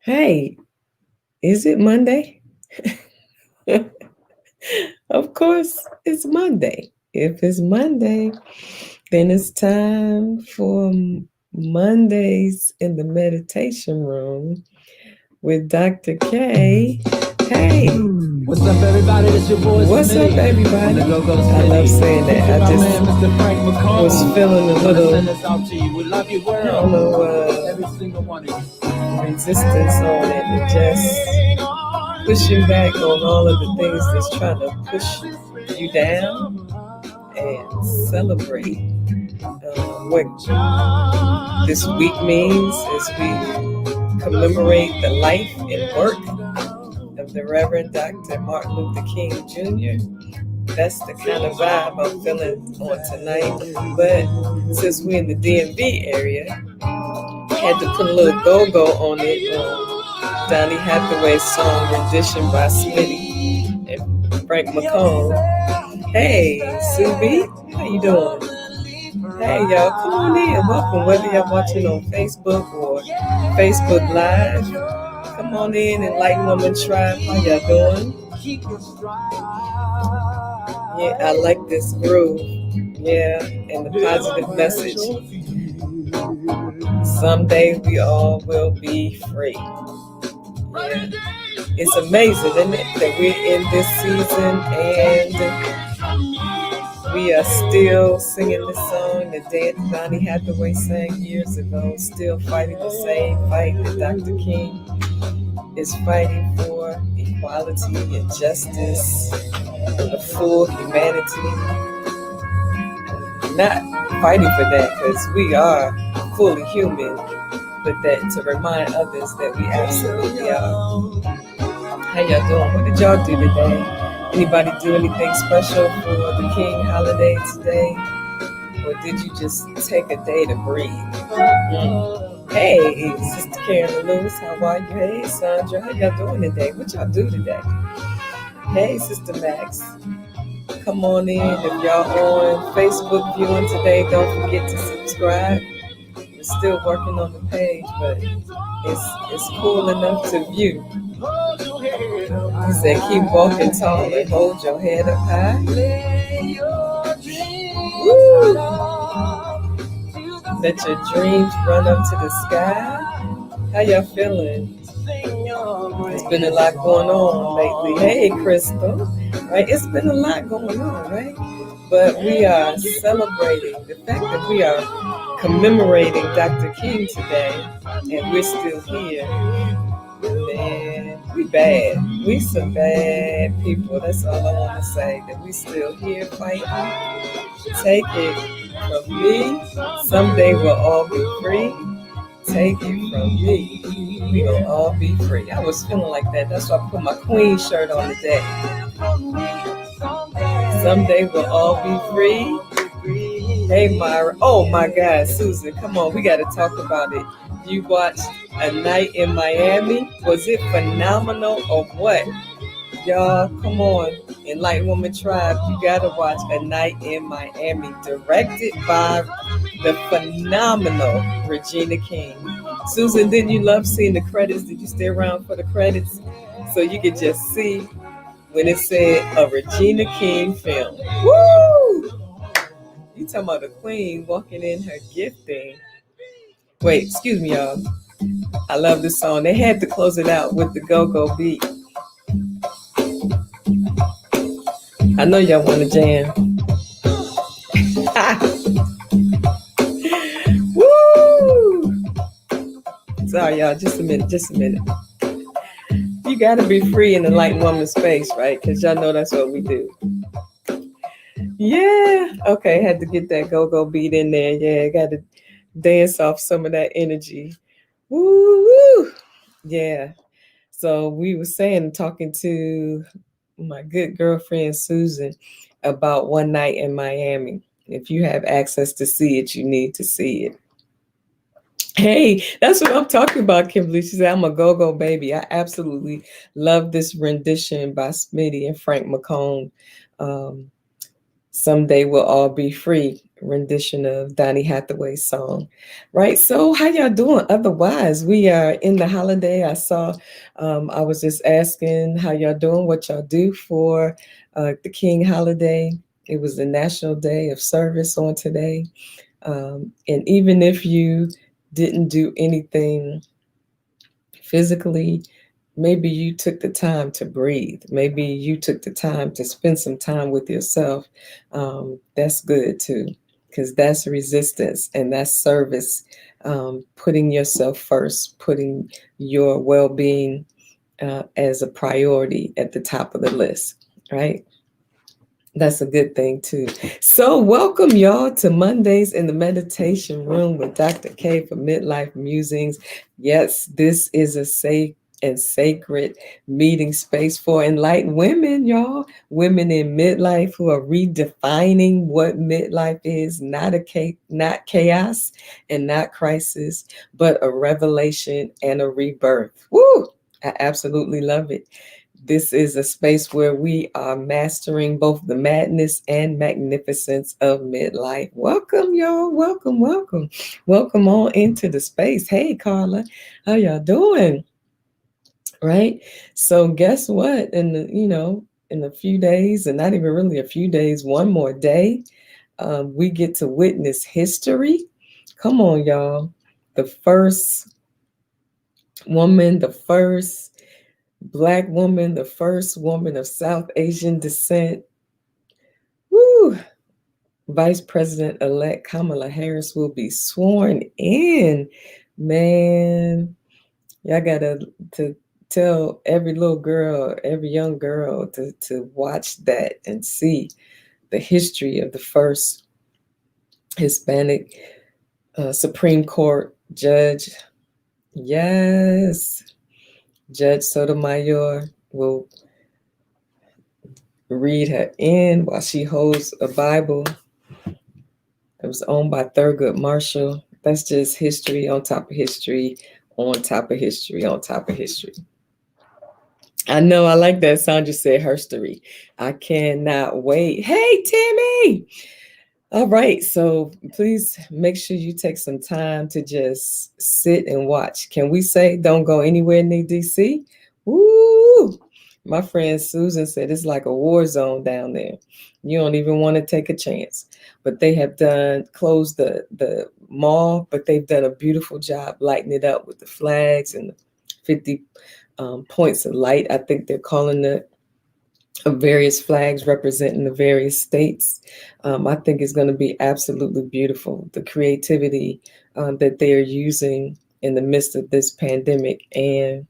Hey, is it Monday? Of course, it's Monday. If it's Monday, then it's time for Mondays in the meditation room with Dr. K. Hey, What's up, everybody? It's your boy. what's up, everybody? I love saying that. I just was feeling a little, I don't know, resistance on it and just pushing back on all of the things that's trying to push you down and celebrate what this week means as we commemorate the life and work of the Reverend Dr. Martin Luther King Jr. That's the kind of vibe I'm feeling on tonight. But since we're in the DMV area, had to put a little go-go on it. Donny Hathaway's song rendition by Smitty and Frank McComb. Hey, Sue B, how you doing? Hey, y'all, come on in. Welcome, whether you're watching on Facebook or Facebook Live. Come on in, Enlightened Woman Tribe. How y'all doing? Yeah, I like this groove. Yeah, and the positive message. Someday we all will be free. Yeah. It's amazing, isn't it, that we're in this season and we are still singing this song that Donny Hathaway sang years ago, still fighting the same fight that Dr. King is fighting for, equality and justice, the full humanity. Not fighting for that because we are fully human, but that to remind others that we absolutely are. How y'all doing? What did y'all do today? Anybody do anything special for the King holiday today? Or did you just take a day to breathe? Hey, Sister Karen Lewis, how are you? Hey, Sandra, how y'all doing today? What y'all do today? Hey, Sister Max, come on in. If y'all on Facebook viewing today, don't forget to subscribe. We're still working on the page, but it's cool enough to view. He said, keep walking tall and hold your head up high. Woo! Let your dreams run up to the sky. How y'all feeling? It's been a lot going on lately. Hey, Crystal. Right? It's been a lot going on, right? But we are celebrating the fact that we are commemorating Dr. King today, and we're still here. Man, we bad. We some bad people. That's all I want to say. That we still here fighting. Take it from me. Someday we'll all be free. Take it from me. We gonna all be free. I was feeling like that. That's why I put my Queen shirt on today. Someday we'll all be free. Hey, Myra. Oh my God, Susan, come on. We got to talk about it. You watched A Night in Miami? Was it phenomenal or what? Y'all, come on. Enlightened Woman Tribe, you got to watch A Night in Miami, directed by the phenomenal Regina King. Susan, didn't you love seeing the credits? Did you stay around for the credits so you could just see when it said a Regina King film? Woo! You talking about the queen walking in her gifting. Wait, excuse me, y'all. I love this song. They had to close it out with the go-go beat. I know y'all want to jam. Woo! Sorry, y'all. Just a minute. You got to be free in the Enlightened Woman space, right? Because y'all know that's what we do. Yeah. Okay, had to get that go-go beat in there. Yeah, got to dance off some of that energy. Woo! Yeah. So we were talking to my good girlfriend Susan about One Night in Miami. If you have access to see it, you need to see it. Hey, that's what I'm talking about, Kimberly. She said, I'm a go-go baby. I absolutely love this rendition by Smitty and Frank McComb. Someday we'll all be free. rendition of Donny Hathaway's song, right? So how y'all doing? Otherwise, we are in the holiday. I saw, I was just asking how y'all doing, what y'all do for the King holiday. It was the National Day of Service on today. And even if you didn't do anything physically, maybe you took the time to breathe. Maybe you took the time to spend some time with yourself. That's good too, because that's resistance and that's service. Putting yourself first, putting your well being as a priority at the top of the list, right? That's a good thing too. So, welcome y'all to Mondays in the Meditation Room with Dr. K for Midlife Musings. Yes, this is a safe and sacred meeting space for enlightened women, y'all. Women in midlife who are redefining what midlife is, not chaos and not crisis, but a revelation and a rebirth. Woo! I absolutely love it. This is a space where we are mastering both the madness and magnificence of midlife. Welcome, y'all. Welcome, welcome. Welcome on into the space. Hey, Carla, how y'all doing? Right? So guess what? In a few days, and not even really a few days, one more day, we get to witness history. Come on, y'all. The first woman, the first Black woman, the first woman of South Asian descent. Woo! Vice President elect Kamala Harris will be sworn in. Man, y'all gotta to tell every little girl, every young girl to watch that and see the history of the first Hispanic Supreme Court judge. Yes, Judge Sotomayor will read her in while she holds a Bible. It was owned by Thurgood Marshall. That's just history on top of history, on top of history, on top of history. I know I like that. Sandra said herstory. I cannot wait. Hey, Timmy. All right. So please make sure you take some time to just sit and watch. Can we say don't go anywhere near DC? Woo! My friend Susan said it's like a war zone down there. You don't even want to take a chance. But they have closed the mall, but they've done a beautiful job lighting it up with the flags and the 50 points of light. I think they're calling it of various flags representing the various states. I think it's going to be absolutely beautiful. The creativity that they are using in the midst of this pandemic and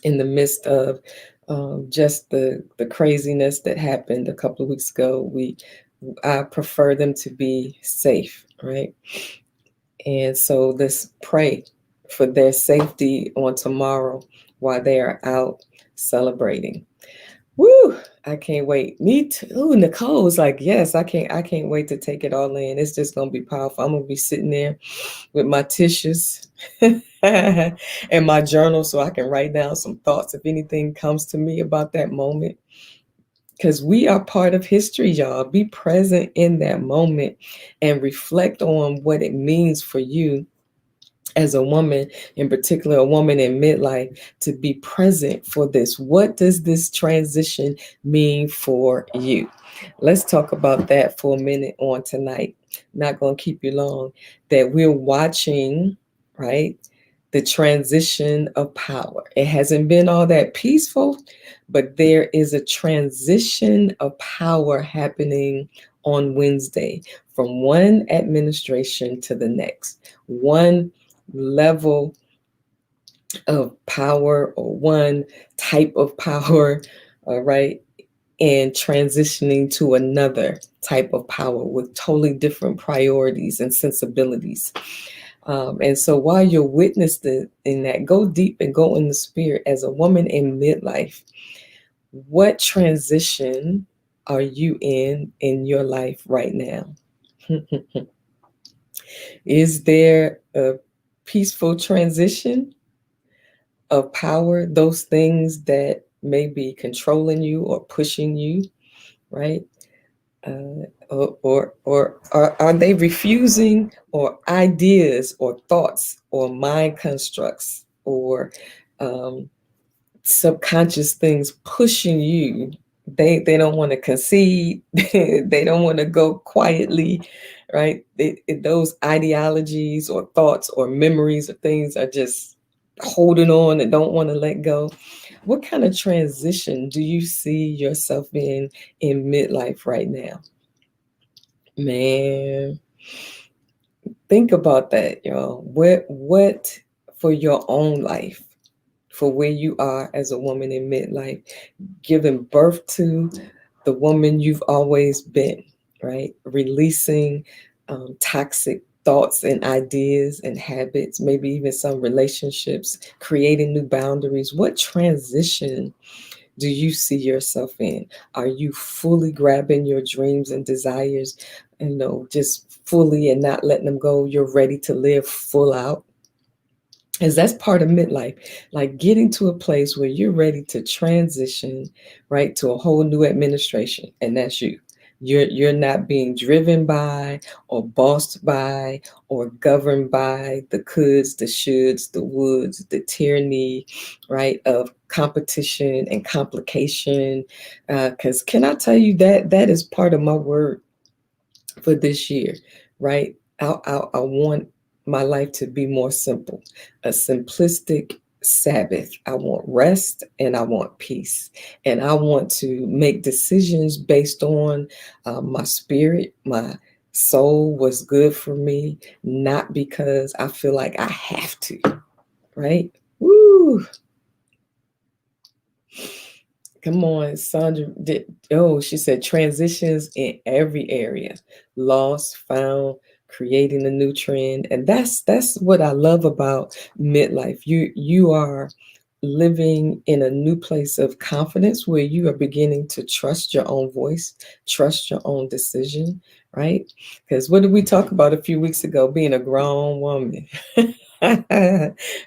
in the midst of just the craziness that happened a couple of weeks ago. I prefer them to be safe, right? And so let's pray for their safety on tomorrow while they are out celebrating. Woo! I can't wait. Me too. Ooh, Nicole was like, yes, I can't wait to take it all in. It's just gonna be powerful. I'm gonna be sitting there with my tissues and my journal so I can write down some thoughts if anything comes to me about that moment. Because we are part of history, y'all. Be present in that moment and reflect on what it means for you as a woman, in particular, a woman in midlife, to be present for this. What does this transition mean for you? Let's talk about that for a minute on tonight. Not going to keep you long. That we're watching, right? The transition of power. It hasn't been all that peaceful, but there is a transition of power happening on Wednesday from one administration to the next. One level of power or one type of power, all right, and transitioning to another type of power with totally different priorities and sensibilities. And so while you're witnessed in that, go deep and go in the spirit as a woman in midlife. What transition are you in your life right now? Is there a peaceful transition of power, those things that may be controlling you or pushing you, right? or are they refusing, or ideas or thoughts or mind constructs or um, subconscious things pushing you? They don't want to concede. They don't want to go quietly, right? Those ideologies or thoughts or memories or things are just holding on and don't want to let go. What kind of transition do you see yourself in midlife right now? Man, think about that, y'all. What for your own life, for where you are as a woman in midlife, giving birth to the woman you've always been, right? Releasing toxic thoughts and ideas and habits, maybe even some relationships, creating new boundaries. What transition do you see yourself in? Are you fully grabbing your dreams and desires, just fully and not letting them go? You're ready to live full out? Because that's part of midlife, like getting to a place where you're ready to transition, right, to a whole new administration, and that's you. You're not being driven by or bossed by or governed by the coulds, the shoulds, the woulds, the tyranny, right, of competition and complication. Because can I tell you that that is part of my word for this year, right? I want my life to be more simple, a simplistic Sabbath. I want rest and I want peace. And I want to make decisions based on my spirit, my soul was good for me, not because I feel like I have to, right? Woo! Come on, Sandra. She said transitions in every area, lost, found, creating a new trend, and that's what I love about midlife. You are living in a new place of confidence where you are beginning to trust your own voice, trust your own decision, right? Because what did we talk about a few weeks ago? Being a grown woman.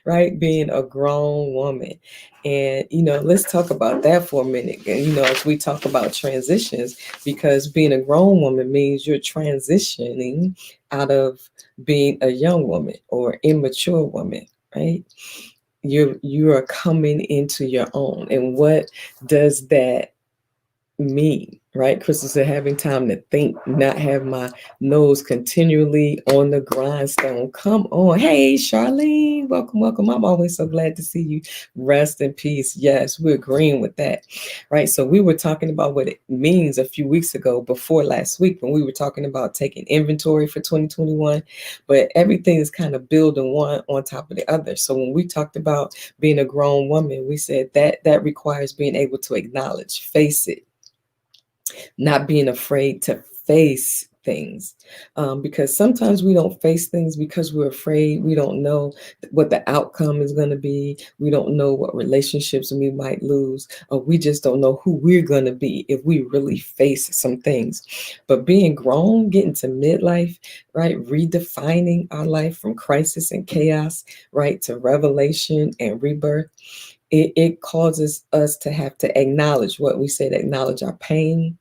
Right, being a grown woman. And let's talk about that for a minute. And as we talk about transitions, because being a grown woman means you're transitioning out of being a young woman or immature woman, right? You are coming into your own. And what does that me, right? Crystal said, having time to think, not have my nose continually on the grindstone. Come on. Hey, Charlene, welcome, welcome. I'm always so glad to see you. Rest in peace. Yes, we're agreeing with that, right? So we were talking about what it means a few weeks ago, before last week, when we were talking about taking inventory for 2021, but everything is kind of building one on top of the other. So when we talked about being a grown woman, we said that requires being able to acknowledge, face it, not being afraid to face things, because sometimes we don't face things because we're afraid. We don't know what the outcome is going to be. We don't know what relationships we might lose, or we just don't know who we're going to be if we really face some things. But being grown, getting to midlife, right, redefining our life from crisis and chaos, right, to revelation and rebirth, it causes us to have to acknowledge what we said, acknowledge our pain,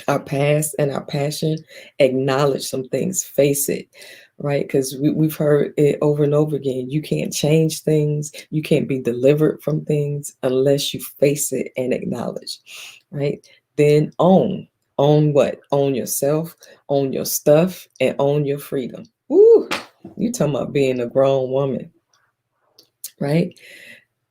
our past, and our passion, acknowledge some things, face it, right? Because we've heard it over and over again. You can't change things, you can't be delivered from things unless you face it and acknowledge, right? Then own what? Own yourself, own your stuff, and own your freedom. Woo! You talking about being a grown woman, right?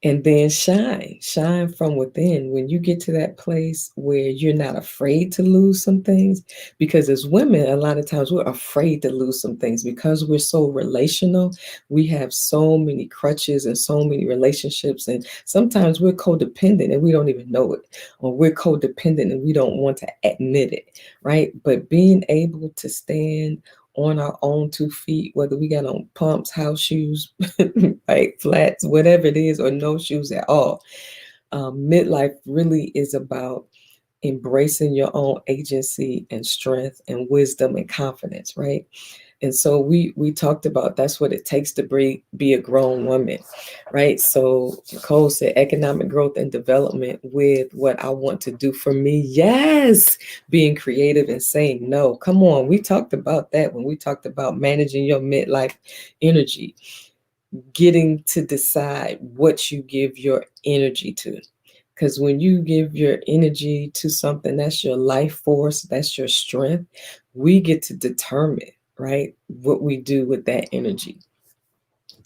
And then shine from within. When you get to that place where you're not afraid to lose some things, because as women, a lot of times we're afraid to lose some things because we're so relational. We have so many crutches and so many relationships, and sometimes we're codependent and we don't even know it, or we're codependent and we don't want to admit it, right? But being able to stand on our own 2 feet, whether we got on pumps, house shoes, right, flats, whatever it is, or no shoes at all. Midlife really is about embracing your own agency and strength and wisdom and confidence, right? And so we talked about that's what it takes to be a grown woman, right? So Nicole said economic growth and development with what I want to do for me. Yes, being creative and saying no. Come on, we talked about that when we talked about managing your midlife energy, getting to decide what you give your energy to. Because when you give your energy to something, that's your life force, that's your strength, we get to determine, right, what we do with that energy.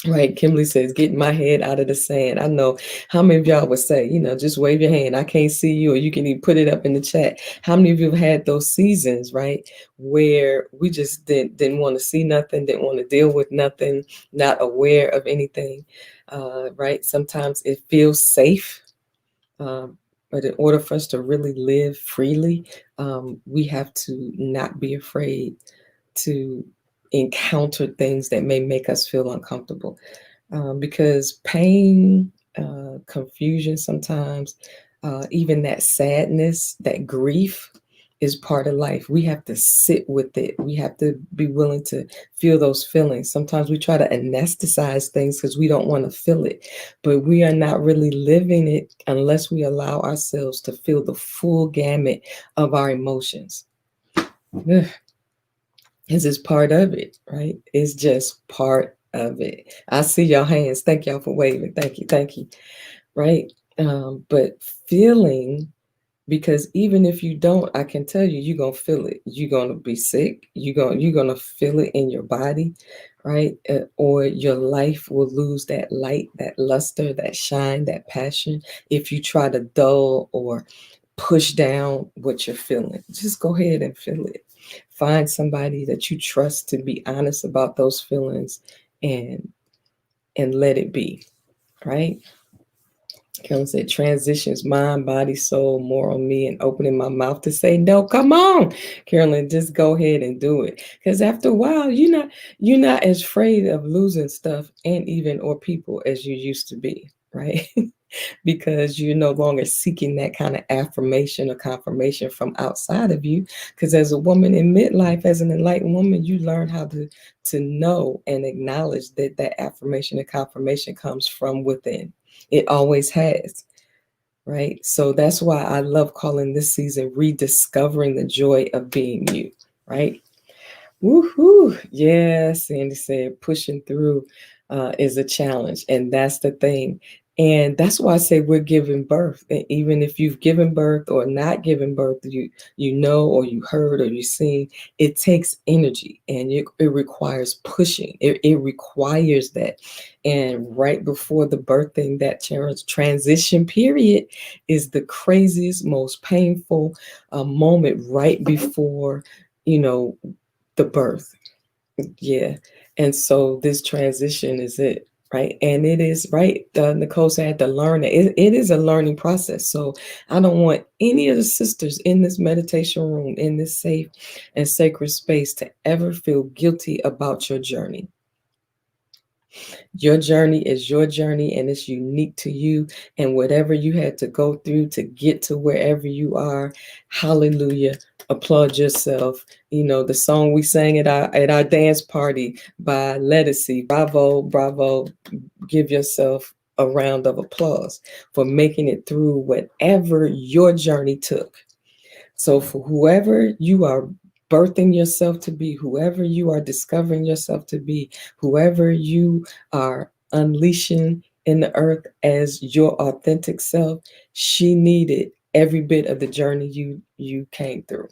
Right, Kimberly says, getting my head out of the sand. I know how many of y'all would say, just wave your hand. I can't see you, or you can even put it up in the chat. How many of you have had those seasons, right, where we just didn't want to see nothing, didn't want to deal with nothing, not aware of anything, right? Sometimes it feels safe, but in order for us to really live freely, we have to not be afraid to encounter things that may make us feel uncomfortable, because pain, confusion sometimes, even that sadness, that grief is part of life. We have to sit with it. We have to be willing to feel those feelings. Sometimes we try to anesthetize things because we don't want to feel it, but we are not really living it unless we allow ourselves to feel the full gamut of our emotions. This is part of it, right? It's just part of it. I see your hands. Thank y'all for waving. Thank you. Thank you. Right. But feeling, because even if you don't, I can tell you, you're gonna feel it. You're gonna be sick. You're gonna feel it in your body, right? Or your life will lose that light, that luster, that shine, that passion if you try to dull or push down what you're feeling. Just go ahead and feel it. Find somebody that you trust to be honest about those feelings, and let it be, right? Carolyn said, transitions, mind, body, soul, more on me, and opening my mouth to say no. Come on, Carolyn, just go ahead and do it. Because after a while, you're not as afraid of losing stuff and even or people as you used to be, right? Because you're no longer seeking that kind of affirmation or confirmation from outside of you. Because as a woman in midlife, as an enlightened woman, you learn how to know and acknowledge that that affirmation and confirmation comes from within. It always has, right? So that's why I love calling this season rediscovering the joy of being you, right? Woohoo! Yes, Sandy said pushing through is a challenge, and that's the thing. And that's why I say we're giving birth. And even if you've given birth or not given birth, you know, or you heard or you seen, it takes energy, and it requires pushing. It requires that. And right before the birthing, that transition period is the craziest, most painful moment right before, you know, the birth. Yeah. And so this transition is it, right? And it is, right? Nicole said I had to learn it. It is a learning process. So I don't want any of the sisters in this meditation room, in this safe and sacred space, to ever feel guilty about your journey. Your journey is your journey, and it's unique to you. And whatever you had to go through to get to wherever you are, hallelujah, applaud yourself. You know, the song we sang at our dance party by Lettucey, bravo, bravo, give yourself a round of applause for making it through whatever your journey took. So for whoever you are birthing yourself to be, whoever you are discovering yourself to be, whoever you are unleashing in the earth as your authentic self, she needed every bit of the journey you came through.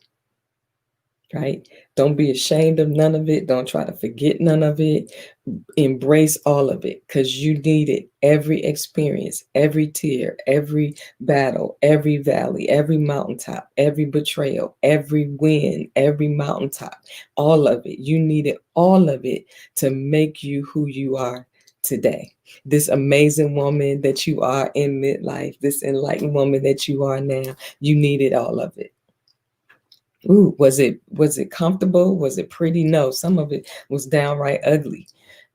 Right? Don't be ashamed of none of it. Don't try to forget none of it. Embrace all of it, because you needed every experience, every tear, every battle, every valley, every mountaintop, every betrayal, every win, every mountaintop, all of it. You needed all of it to make you who you are today. This amazing woman that you are in midlife, this enlightened woman that you are now, you needed all of it. Ooh, was it comfortable? Was it pretty? No, some of it was downright ugly.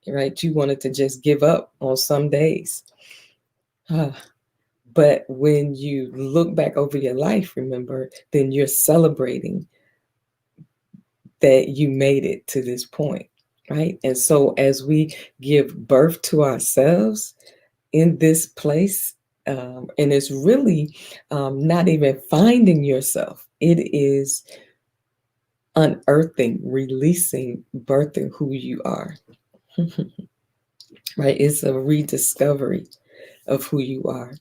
Right? You wanted to just give up on some days. But when you look back over your life, remember, then you're celebrating that you made it to this point. right? And so as we give birth to ourselves in this place, and it's really not even finding yourself, it is unearthing, releasing, birthing who you are, right? It's a rediscovery of who you are.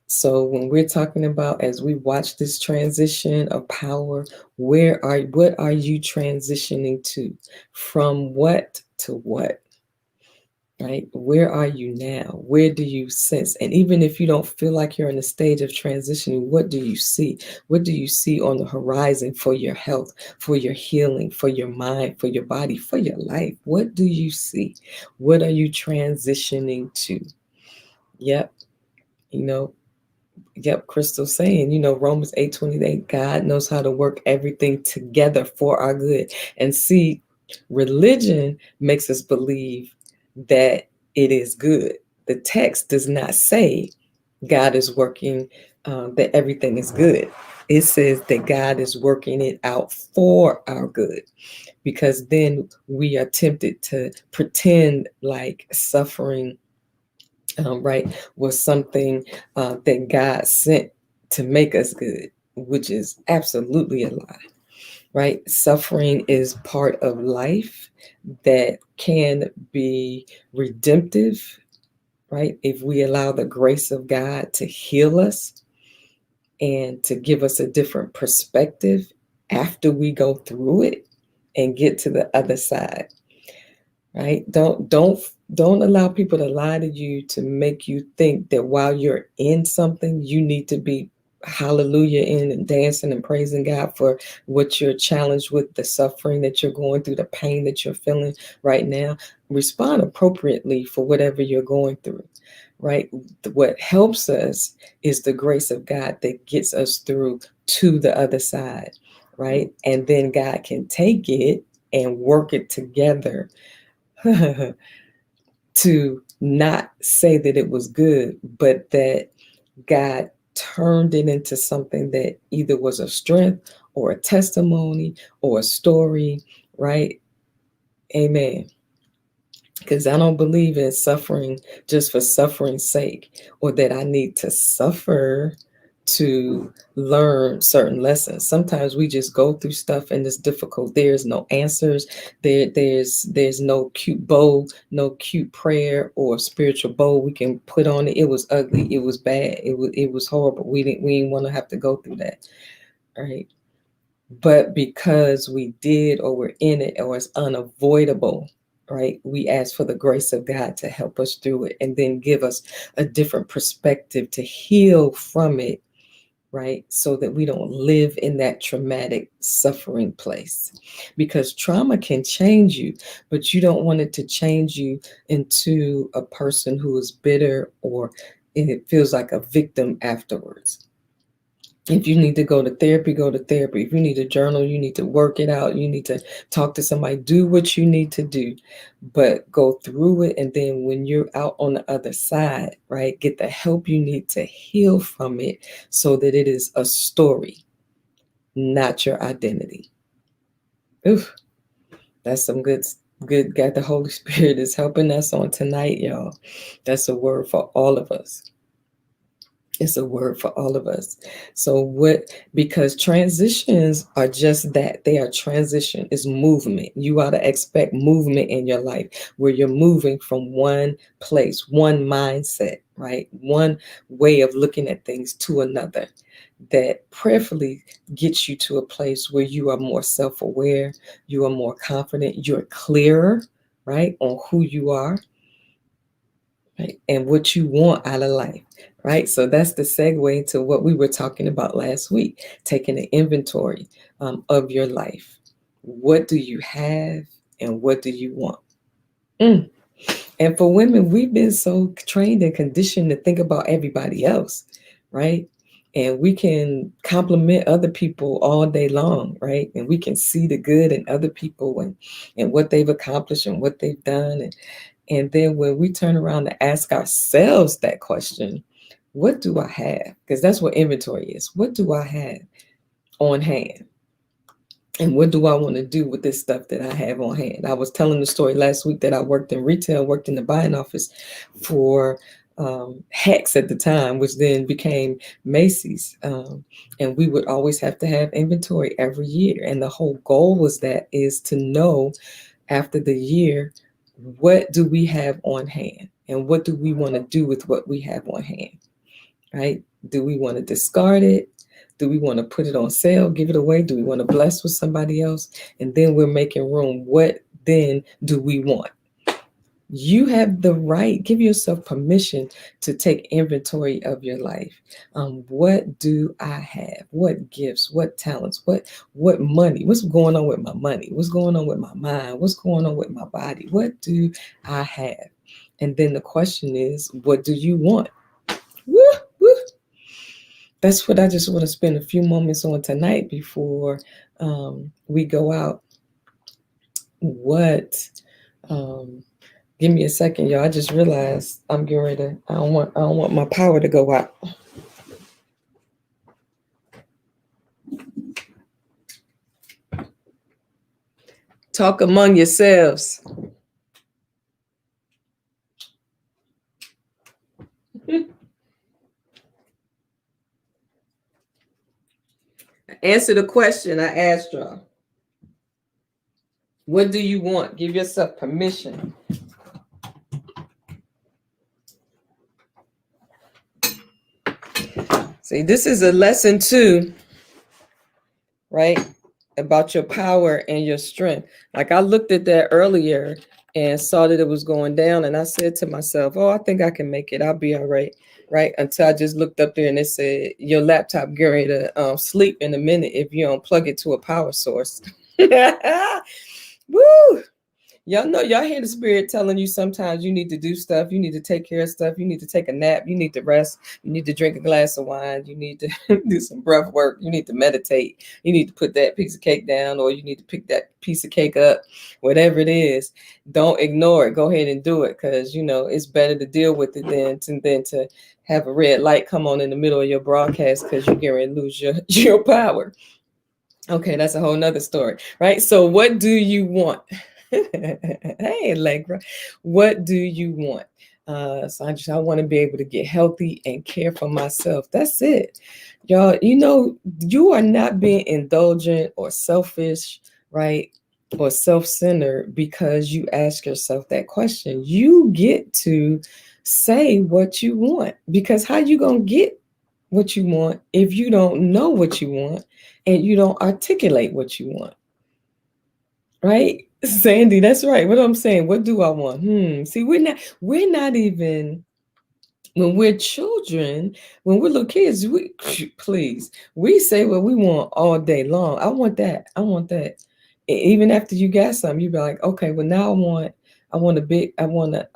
So when we're talking about, as we watch this transition of power, what are you transitioning to? From what to what? Right? Where are you now? Where do you sense? And even if you don't feel like you're in a stage of transitioning, what do you see? What do you see on the horizon for your health, for your healing, for your mind, for your body, for your life? What do you see? What are you transitioning to? Yep. You know, yep, Crystal saying, Romans 8:28, God knows how to work everything together for our good. And see, religion makes us believe that it is good. The text does not say God is working, that everything is good. It says that God is working it out for our good, because then we are tempted to pretend like suffering, right, was something that God sent to make us good, which is absolutely a lie, right? Suffering is part of life that can be redemptive, right? If we allow the grace of God to heal us and to give us a different perspective after we go through it and get to the other side, right? Don't allow people to lie to you to make you think that while you're in something, you need to be hallelujah in and dancing and praising God for what you're challenged with, the suffering that you're going through, the pain that you're feeling right now. Respond appropriately for whatever you're going through, right? What helps us is the grace of God that gets us through to the other side, right? And then God can take it and work it together to not say that it was good, but that God turned it into something that either was a strength or a testimony or a story, right? Amen. Because I don't believe in suffering just for suffering's sake, or that I need to suffer to learn certain lessons. Sometimes we just go through stuff and it's difficult. There's no answers. There's no cute bow, no cute prayer or spiritual bow we can put on it. It was ugly. It was bad. It was horrible. We didn't want to have to go through that. Right. But because we did, or we're in it, or it's unavoidable, right? We ask for the grace of God to help us through it and then give us a different perspective to heal from it, right? So that we don't live in that traumatic suffering place. Because trauma can change you, but you don't want it to change you into a person who is bitter, or it feels like a victim afterwards. If you need to go to therapy, go to therapy. If you need to journal, you need to work it out. You need to talk to somebody, do what you need to do, but go through it. And then when you're out on the other side, right, get the help you need to heal from it, so that it is a story, not your identity. Oof, that's some good. God, the Holy Spirit is helping us on tonight, y'all. That's a word for all of us. It's a word for all of us. So what, because transitions are just that. They are transition, is movement. You ought to expect movement in your life, where you're moving from one place, one mindset, right? One way of looking at things to another, that prayerfully gets you to a place where you are more self-aware, you are more confident, you're clearer, right, on who you are, right, and what you want out of life, right? So that's the segue to what we were talking about last week, taking an inventory of your life. What do you have and what do you want? Mm. And for women, we've been so trained and conditioned to think about everybody else, right? And we can compliment other people all day long, right? And we can see the good in other people, and what they've accomplished and what they've done. And then when we turn around to ask ourselves that question, what do I have? Because that's what inventory is. What do I have on hand? And what do I want to do with this stuff that I have on hand? I was telling the story last week that I worked in retail, worked in the buying office for Hex at the time, which then became Macy's. And we would always have to have inventory every year. And the whole goal was that is to know after the year, what do we have on hand? And what do we want to do with what we have on hand? Right? Do we want to discard it? Do we want to put it on sale, give it away? Do we want to bless with somebody else? And then we're making room. What then do we want? You have the right, give yourself permission to take inventory of your life. What do I have? What gifts? What talents? What money? What's going on with my money? What's going on with my mind? What's going on with my body? What do I have? And then the question is, what do you want? Woo, woo. That's what I just want to spend a few moments on tonight before we go out. What? Give me a second, y'all. I just realized I'm getting ready to. I don't want my power to go out. Talk among yourselves. Answer the question I asked y'all. What do you want? Give yourself permission. See, this is a lesson too, right? About your power and your strength. Like I looked at that earlier and saw that it was going down, and I said to myself, "Oh, I think I can make it. I'll be all right." Right? Until I just looked up there and it said, "Your laptop getting ready to sleep in a minute if you don't plug it to a power source." Woo! Y'all know, y'all hear the spirit telling you sometimes you need to do stuff, you need to take care of stuff, you need to take a nap, you need to rest, you need to drink a glass of wine, you need to do some breath work, you need to meditate, you need to put that piece of cake down, or you need to pick that piece of cake up, whatever it is. Don't ignore it. Go ahead and do it, because you know it's better to deal with it than to have a red light come on in the middle of your broadcast because you're going to lose your power. Okay, that's a whole nother story, right? So what do you want? Hey, Allegra, what do you want? So I want to be able to get healthy and care for myself. That's it. Y'all, you know, you are not being indulgent or selfish, right? Or self-centered because you ask yourself that question. You get to say what you want, because how you going to get what you want if you don't know what you want and you don't articulate what you want? Right? Sandy, that's right. What I'm saying, what do I want? See, we're not even, when we're children, when we're little kids, we say what we want all day long. I want that. I want that. Even after you got something, you be like, okay, well now I want a big, I want a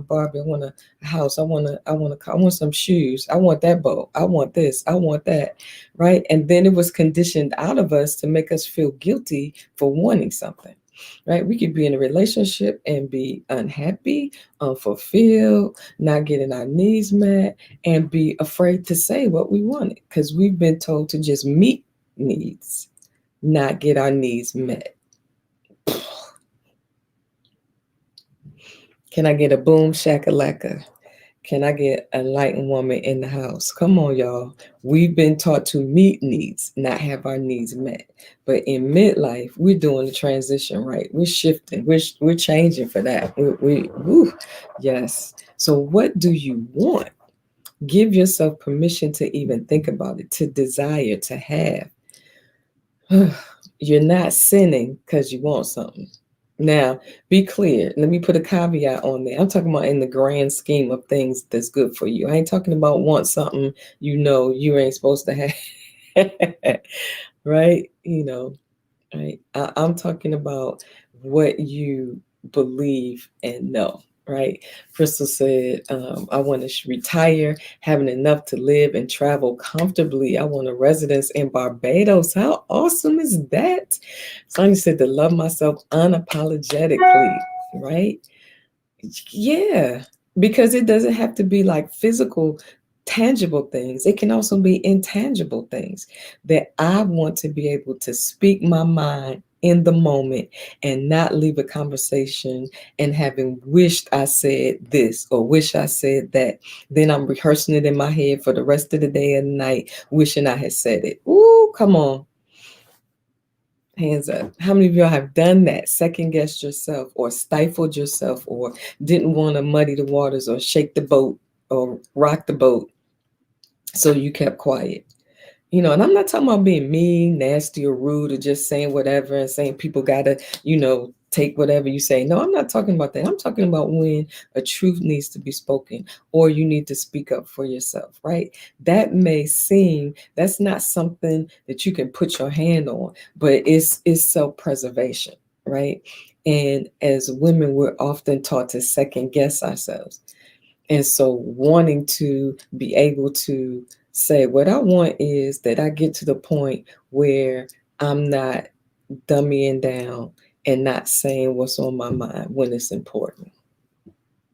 Barbie, I want a house, I want some shoes, I want that boat, I want this, I want that, right? And then it was conditioned out of us to make us feel guilty for wanting something. Right? We could be in a relationship and be unhappy, unfulfilled, not getting our needs met, and be afraid to say what we wanted because we've been told to just meet needs, not get our needs met. Can I get a boom shakalaka? Can I get a light woman in the house? Come on, y'all. We've been taught to meet needs, not have our needs met. But in midlife, we're doing the transition, right? We're shifting. We're changing for that. Yes. So what do you want? Give yourself permission to even think about it, to desire, to have. You're not sinning because you want something. Now, be clear. Let me put a caveat on there. I'm talking about in the grand scheme of things that's good for you. I ain't talking about want something you know you ain't supposed to have. Right? You know, right? I'm talking about what you believe and know. Right? Crystal said, I want to retire, having enough to live and travel comfortably. I want a residence in Barbados. How awesome is that? Sonia said to love myself unapologetically, right? Yeah, because it doesn't have to be like physical tangible things. It can also be intangible things that I want to be able to speak my mind in the moment and not leave a conversation and having wished I said this or wish I said that. Then I'm rehearsing it in my head for the rest of the day and night, wishing I had said it. Ooh, come on. Hands up. How many of y'all have done that? Second guessed yourself or stifled yourself or didn't want to muddy the waters or shake the boat or rock the boat, so you kept quiet. And I'm not talking about being mean, nasty, or rude, or just saying whatever and saying people gotta, take whatever you say. No, I'm not talking about that. I'm talking about when a truth needs to be spoken or you need to speak up for yourself, right? That may seem that's not something that you can put your hand on, but it's self-preservation, right? And as women, we're often taught to second guess ourselves. And so wanting to be able to say, what I want is that I get to the point where I'm not dummying down and not saying what's on my mind when it's important.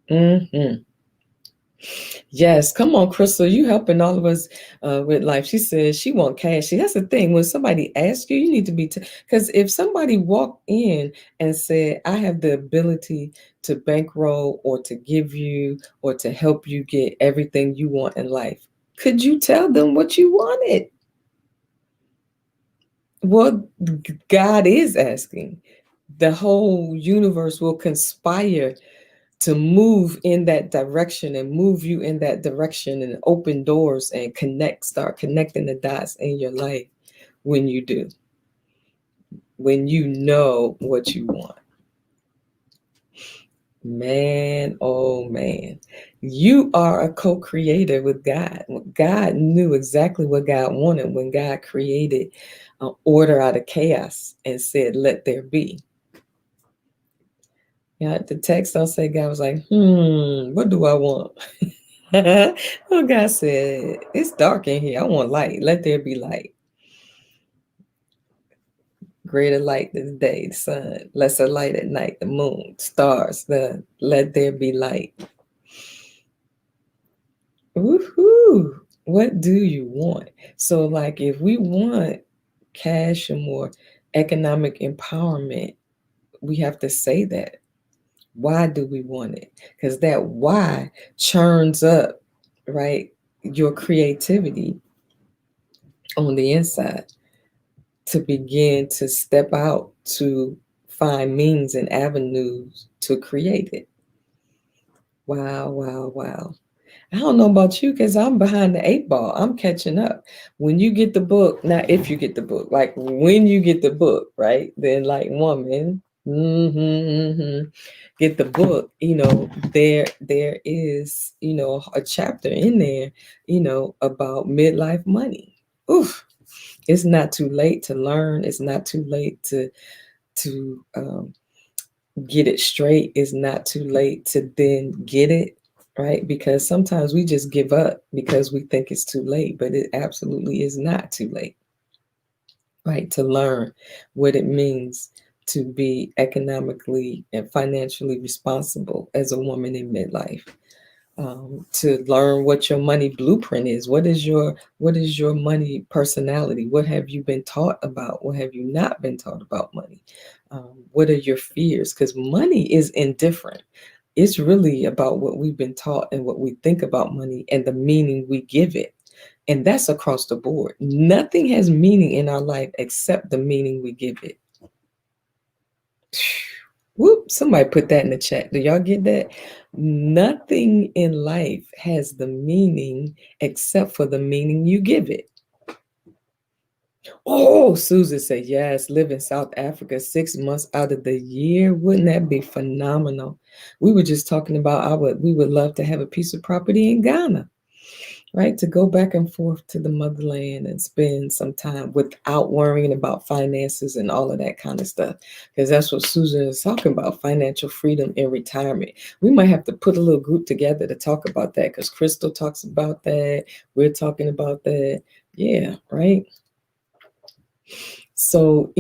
Hmm. Yes, come on, Crystal. You helping all of us with life. She says she want cash. See, that's the thing. When somebody asks you, you need to be because if somebody walked in and said, "I have the ability to bankroll or to give you or to help you get everything you want in life," could you tell them what you wanted? Well, God is asking. The whole universe will conspire to move in that direction and move you in that direction and open doors and start connecting the dots in your life when you do, when you know what you want. Man, oh man, you are a co-creator with God. God knew exactly what God wanted when God created order out of chaos and said, let there be. Yeah, the text don't say God was like, what do I want? Well, God said, it's dark in here. I want light. Let there be light. Greater light than the day, the sun, lesser light at night, the moon, stars, let there be light. Woohoo! What do you want? So, like, if we want cash or more economic empowerment, we have to say that. Why do we want it? Because that why churns up, right, your creativity on the inside to begin to step out to find means and avenues to create it. Wow, wow, wow. I don't know about you because I'm behind the eight ball. I'm catching up. When you get the book, not if you get the book, like when you get the book, right? Then, like, woman, get the book. There is, a chapter in there, about midlife money. Oof, it's not too late to learn. It's not too late to get it straight. It's not too late to then get it right, because sometimes we just give up because we think it's too late, but it absolutely is not too late, right, to learn what it means to be economically and financially responsible as a woman in midlife. To learn what your money blueprint is. What is your money personality? What have you been taught about? What have you not been taught about money? What are your fears? Because money is indifferent. It's really about what we've been taught and what we think about money and the meaning we give it. And that's across the board. Nothing has meaning in our life except the meaning we give it. Whoop, somebody put that in the chat. Do y'all get that? Nothing in life has the meaning except for the meaning you give it. Oh, Susan said, yes, live in South Africa 6 months out of the year. Wouldn't that be phenomenal? We were just talking about we would love to have a piece of property in Ghana, right? To go back and forth to the motherland and spend some time without worrying about finances and all of that kind of stuff. Because that's what Susan is talking about, financial freedom in retirement. We might have to put a little group together to talk about that because Crystal talks about that. We're talking about that. Yeah, right. So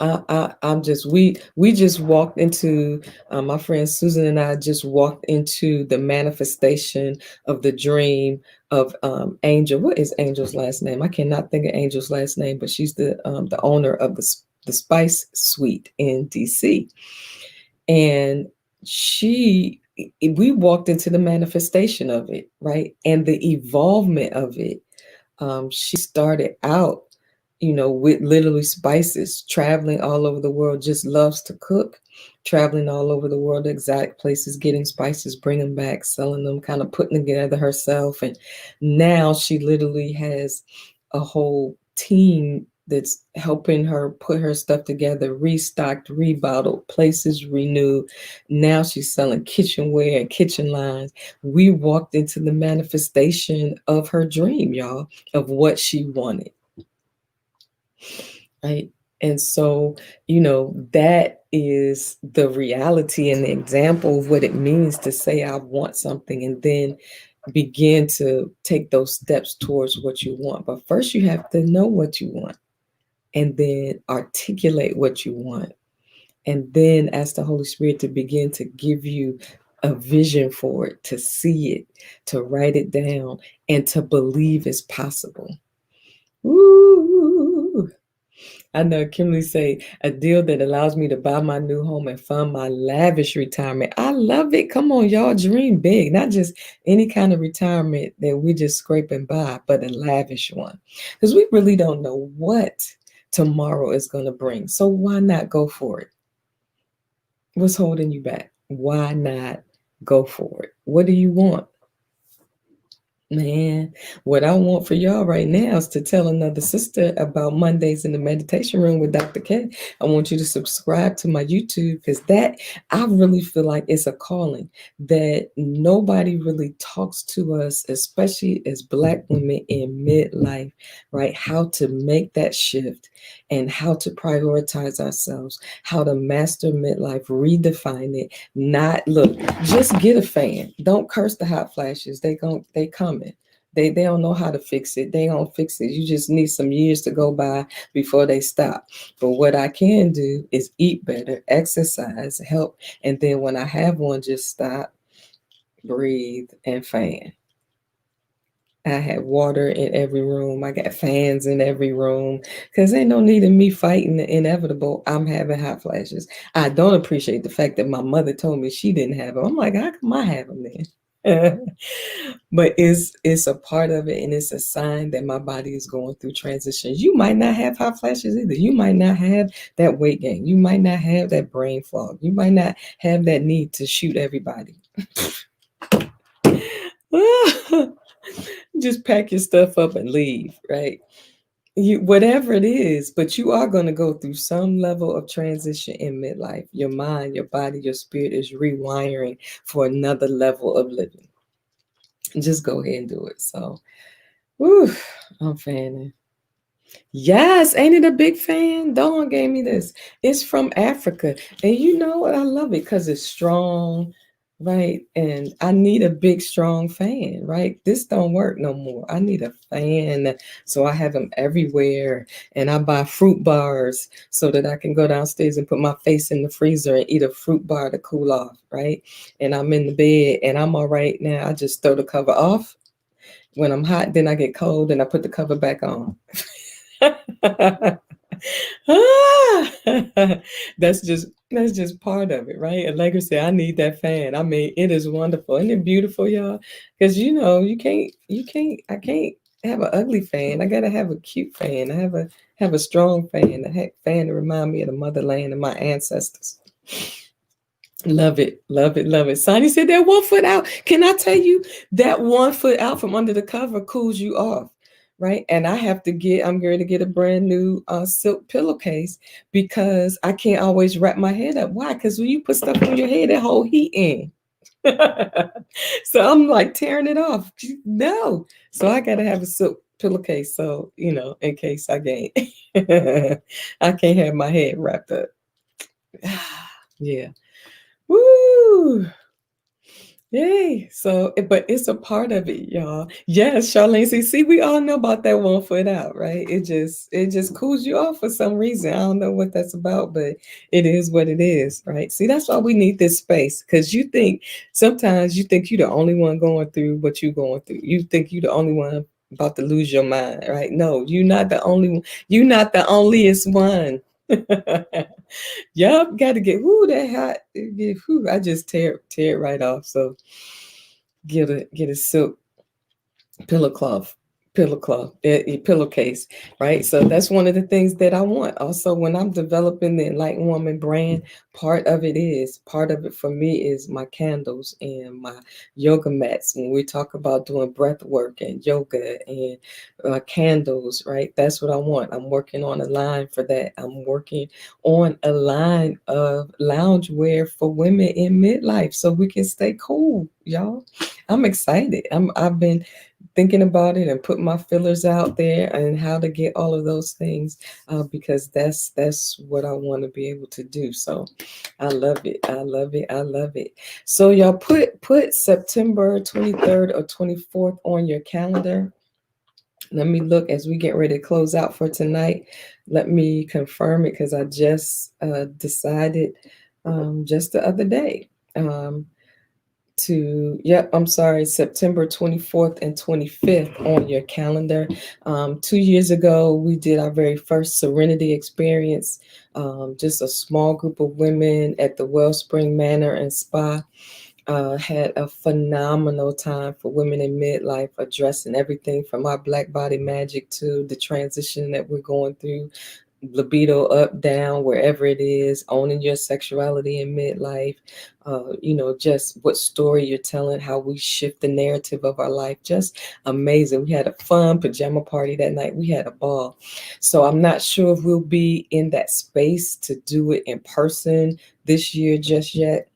I'm just we just walked into my friend Susan and I just walked into the manifestation of the dream of Angel. What is Angel's last name? I cannot think of Angel's last name, but she's the owner of the Spice Suite in DC, and she we walked into the manifestation of it, right, and the evolvement of it. She started out, with literally spices, traveling all over the world, just loves to cook, traveling all over the world, exotic places, getting spices, bringing them back, selling them, kind of putting together herself. And now she literally has a whole team that's helping her put her stuff together, restocked, rebottled, places renewed. Now she's selling kitchenware and kitchen lines. We walked into the manifestation of her dream, y'all, of what she wanted, right? And so, that is the reality and the example of what it means to say, I want something, and then begin to take those steps towards what you want. But first, you have to know what you want and then articulate what you want. And then ask the Holy Spirit to begin to give you a vision for it, to see it, to write it down, and to believe it's possible. Ooh. I know Kimberly say a deal that allows me to buy my new home and fund my lavish retirement. I love it. Come on, y'all, dream big, not just any kind of retirement that we just scrape and buy, but a lavish one. Because we really don't know what tomorrow is going to bring. So why not go for it? What's holding you back? Why not go for it? What do you want? Man, what I want for y'all right now is to tell another sister about Mondays in the meditation room with Dr. K. I want you to subscribe to my YouTube, because that, I really feel like it's a calling that nobody really talks to us, especially as Black women in midlife, right? How to make that shift and how to prioritize ourselves, how to master midlife, redefine it. Not look, just get a fan. Don't curse the hot flashes. They coming. They don't know how to fix it. They don't fix it. You just need some years to go by before they stop. But what I can do is eat better, exercise, help, and then when I have one, just stop, breathe, and fan. I have water in every room. I got fans in every room, because ain't no need in me fighting the inevitable. I'm having hot flashes. I don't appreciate the fact that my mother told me she didn't have them. I'm like, how come I have them then? But it's a part of it, and it's a sign that my body is going through transitions. You might not have hot flashes either. You might not have that weight gain. You might not have that brain fog. You might not have that need to shoot everybody. Just pack your stuff up and leave, right? Whatever it is, but you are going to go through some level of transition in midlife. Your mind, your body, your spirit is rewiring for another level of living. Just go ahead and do it. So, whew, I'm fanning. Yes, ain't it a big fan? Dawn gave me this. It's from Africa. And you know what? I love it because it's strong, right? And I need a big, strong fan, right? This don't work no more. I need a fan. So I have them everywhere. And I buy fruit bars so that I can go downstairs and put my face in the freezer and eat a fruit bar to cool off, right? And I'm in the bed and I'm all right now. I just throw the cover off. When I'm hot, then I get cold and I put the cover back on. That's just part of it, right? And like I said, I need that fan. I mean, it is wonderful. Isn't it beautiful, y'all? Because I can't have an ugly fan. I gotta have a cute fan. I have a strong fan, fan to remind me of the motherland and my ancestors. Love it, love it, love it. Sonny said that 1 foot out. Can I tell you that 1 foot out from under the cover cools you off, right? And I'm going to get a brand new silk pillowcase because I can't always wrap my head up. Why? Because when you put stuff on your head, that hold heat in. So I'm like tearing it off. No. So I got to have a silk pillowcase. So, in case I can't, I can't have my head wrapped up. Yeah. Woo! Yay. So, but it's a part of it, y'all. Yes, Charlene. See, we all know about that 1 foot out, right? It just cools you off for some reason. I don't know what that's about, but it is what it is, right? See, that's why we need this space. Because sometimes you think you're the only one going through what you're going through. You think you're the only one about to lose your mind, right? No, you're not the only one. You're not the onlyest one. Yup, got to get that hot. I just tear it right off. So get a silk pillowcloth pillowcase, right? So that's one of the things that I want. Also, when I'm developing the Enlightened Woman brand, part of it for me is my candles and my yoga mats. When we talk about doing breath work and yoga and candles, right? That's what I want. I'm working on a line for that. I'm working on a line of loungewear for women in midlife so we can stay cool, y'all. I'm excited. I've been thinking about it and putting my fillers out there and how to get all of those things, because that's what I want to be able to do. So I love it. I love it. I love it. So y'all put September 23rd or 24th on your calendar. Let me look as we get ready to close out for tonight. Let me confirm it because I just decided just the other day. I'm sorry, September 24th and 25th on your calendar. 2 years ago, we did our very first Serenity experience, just a small group of women at the Wellspring Manor and Spa. Had a phenomenal time for women in midlife, addressing everything from our Black body magic to the transition that we're going through, libido up, down, wherever it is, owning your sexuality in midlife, just what story you're telling, how we shift the narrative of our life. Just amazing. We had a fun pajama party that night. We had a ball. So I'm not sure if we'll be in that space to do it in person this year just yet.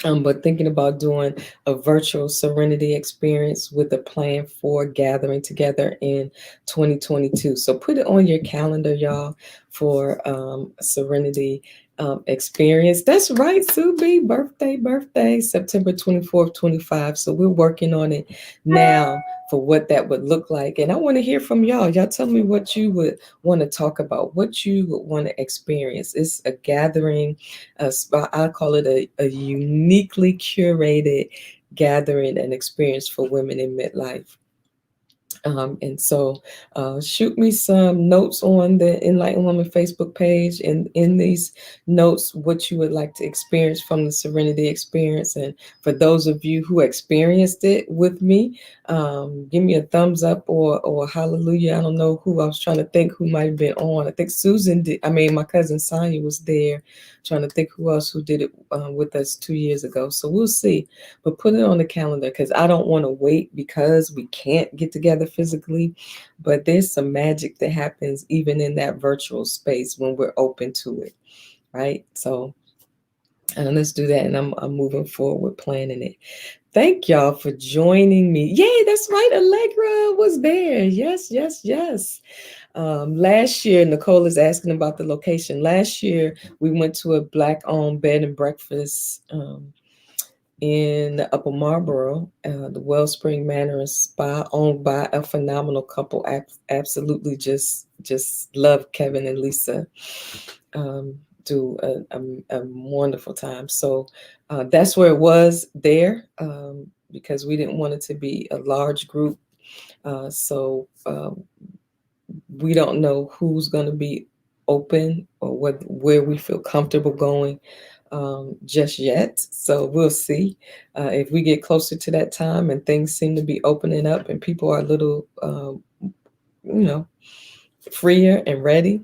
But thinking about doing a virtual Serenity experience with a plan for gathering together in 2022. So put it on your calendar, y'all, for Serenity experience. That's right, Sue B. Birthday, September 24th, 25. So we're working on it now for what that would look like. And I want to hear from y'all. Y'all tell me what you would want to talk about, what you would want to experience. It's a gathering, I call it a uniquely curated gathering and experience for women in midlife. And so shoot me some notes on the Enlightened Woman Facebook page, and in these notes, what you would like to experience from the Serenity experience. And for those of you who experienced it with me, give me a thumbs up or hallelujah. I don't know who I was trying to think who might have been on. I think Susan did. I mean, my cousin Sonia was there, trying to think who else who did it with us 2 years ago. So we'll see. But put it on the calendar because I don't want to wait because we can't get together physically. But there's some magic that happens even in that virtual space when we're open to it, right? So let's do that. And I'm moving forward planning it. Thank y'all for joining me. Yay, that's right. Allegra was there. Yes, yes, yes. Last year, Nicole is asking about the location. Last year, we went to a Black-owned bed and breakfast in Upper Marlboro, the Wellspring Manor and Spa, owned by a phenomenal couple. Absolutely, just love Kevin and Lisa. Do a wonderful time. So that's where it was there, because we didn't want it to be a large group. So we don't know who's going to be open or where we feel comfortable going just yet. So we'll see if we get closer to that time and things seem to be opening up and people are a little, freer and ready,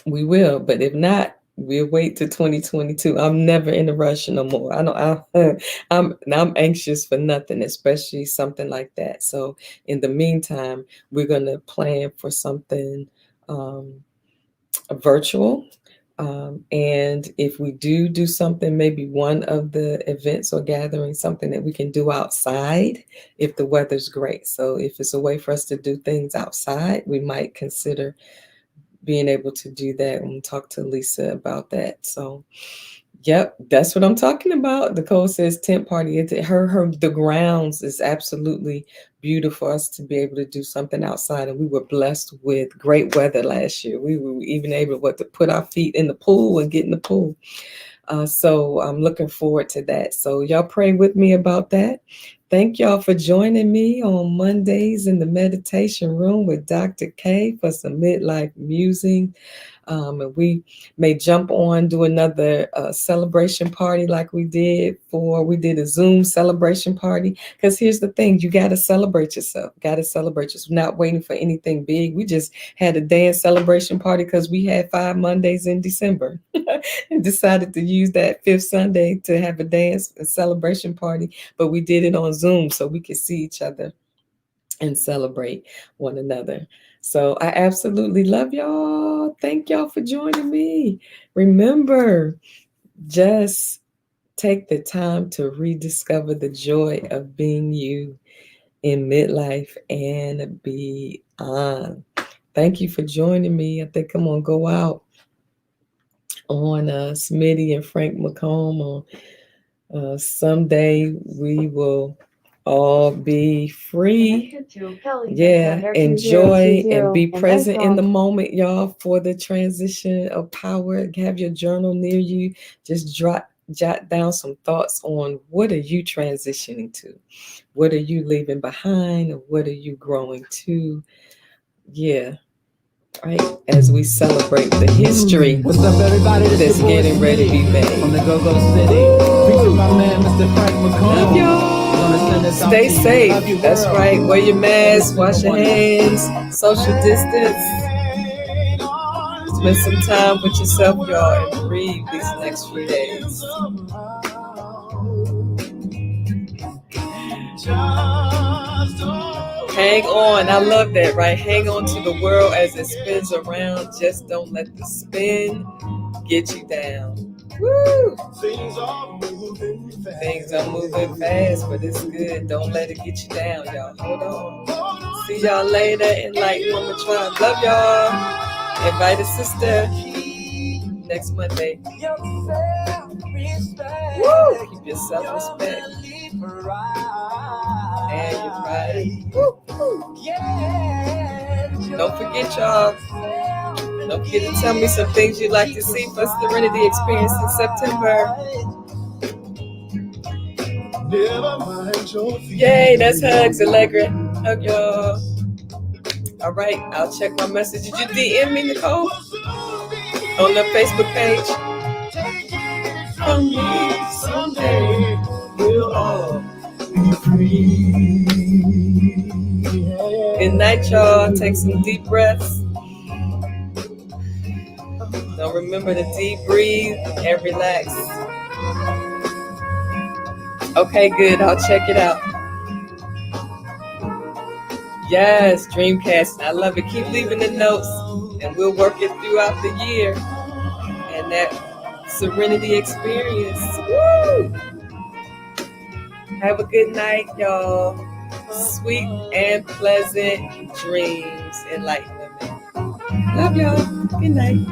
we will. But if not, we'll wait to 2022. I'm never in a rush no more. I don't. I'm anxious for nothing, especially something like that. So in the meantime, we're gonna plan for something virtual. And if we do something, maybe one of the events or gatherings, something that we can do outside if the weather's great. So if it's a way for us to do things outside, we might consider being able to do that and talk to Lisa about that. So Yep, that's what I'm talking about. The code says tent party. Her the grounds is absolutely beautiful for us to be able to do something outside, and we were blessed with great weather last year. We were even able to put our feet in the pool and get in the pool. So I'm looking forward to that. So y'all pray with me about that. Thank y'all for joining me on Mondays in the meditation room with Dr. K for some midlife musing. And we may jump on, do another celebration party like we did a Zoom celebration party. Because here's the thing, you got to celebrate yourself. Got to celebrate yourself. Not waiting for anything big. We just had a dance celebration party because we had 5 Mondays in December and decided to use that fifth Sunday to have a dance and celebration party. But we did it on Zoom so we could see each other and celebrate one another. So I absolutely love y'all. Thank y'all for joining me. Remember, just take the time to rediscover the joy of being you in midlife and beyond. Thank you for joining me. I think I'm going to go out on Smitty and Frank McComb. Someday we will all be free. Yeah, enjoy and be present in the moment, y'all, for the transition of power. Have your journal near you. Just jot down some thoughts on what are you transitioning to? What are you leaving behind? Or what are you growing to? Yeah, right. As we celebrate the history What's up, everybody? This that's your boy getting ready to be made. from the Go-Go City. Featuring my man, Mr. Frank McComb. Love y'all. Stay safe. That's right. Wear your mask. Wash your hands. Social distance. Spend some time with yourself, y'all, and breathe these next few days. Hang on. I love that, right? Hang on to the world as it spins around. Just don't let the spin get you down. Woo! Things are moving fast, but it's good. Don't let it get you down, y'all. Hold on. See y'all later in Light Woman Tribe. Love y'all. Invite a sister next Monday. Woo! Keep your self-respect. And your pride. Woo! Don't forget, y'all. Don't forget to tell me some things you'd like to see for Serenity Experience in September. Yay, that's hugs, Allegra. Hug y'all. All right, I'll check my message. Did you DM me, Nicole? On the Facebook page? From me, someday we'll all be free. Good night, y'all. Take some deep breaths. Now remember to deep breathe and relax. Okay, good. I'll check it out. Yes, Dreamcast. I love it. Keep leaving the notes and we'll work it throughout the year. And that Serenity Experience. Woo! Have a good night, y'all. Sweet and pleasant dreams, enlightenment. Love y'all. Good night.